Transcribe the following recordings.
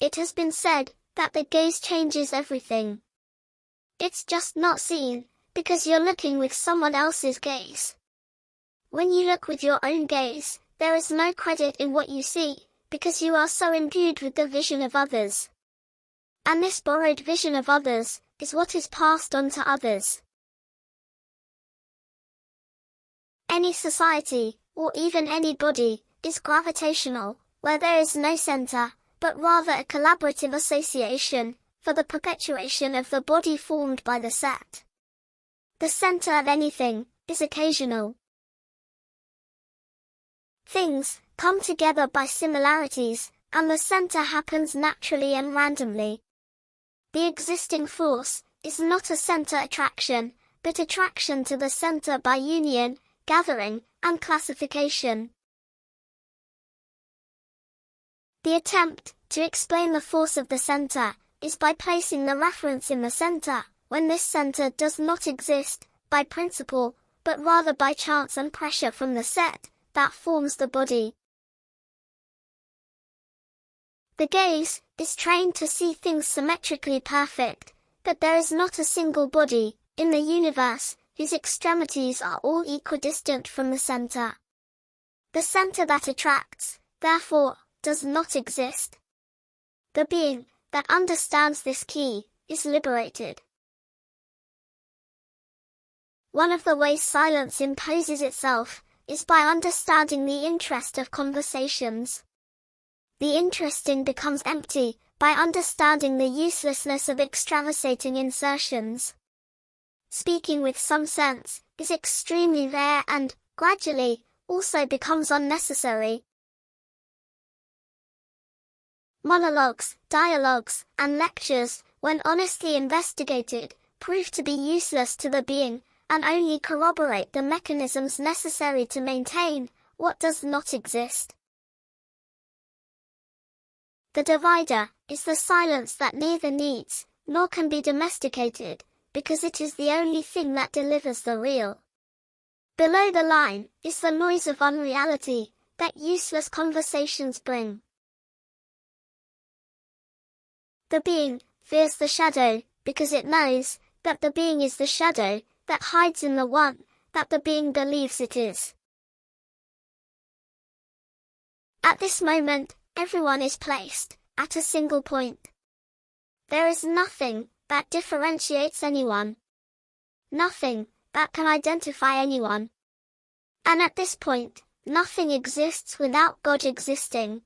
It has been said that the gaze changes everything. It's just not seen, because you're looking with someone else's gaze. When you look with your own gaze, there is no credit in what you see, because you are so imbued with the vision of others. And this borrowed vision of others is what is passed on to others. Any society, or even any body, is gravitational, where there is no center, but rather a collaborative association, for the perpetuation of the body formed by the set. The center of anything is occasional. Things come together by similarities, and the center happens naturally and randomly. The existing force is not a center attraction, but attraction to the center by union, gathering, and classification. The attempt to explain the force of the center is by placing the reference in the center, when this center does not exist, by principle, but rather by chance and pressure from the set that forms the body. The gaze is trained to see things symmetrically perfect, but there is not a single body in the universe whose extremities are all equidistant from the center. The center that attracts, therefore, does not exist. The being that understands this key is liberated. One of the ways silence imposes itself is by understanding the interest of conversations. The interesting becomes empty by understanding the uselessness of extravasating insertions. Speaking with some sense is extremely rare and, gradually, also becomes unnecessary. Monologues, dialogues, and lectures, when honestly investigated, prove to be useless to the being, and only corroborate the mechanisms necessary to maintain what does not exist. The divider is the silence that neither needs, nor can be domesticated, because it is the only thing that delivers the real. Below the line is the noise of unreality that useless conversations bring. The being fears the shadow, because it knows that the being is the shadow that hides in the one that the being believes it is. At this moment, everyone is placed at a single point. There is nothing that differentiates anyone. Nothing that can identify anyone. And at this point, nothing exists without God existing.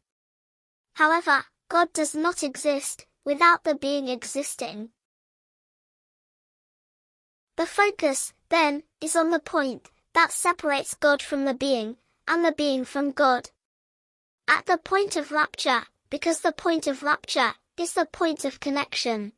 However, God does not exist without the being existing. The focus, then, is on the point that separates God from the being, and the being from God. At the point of rupture, because the point of rupture is the point of connection.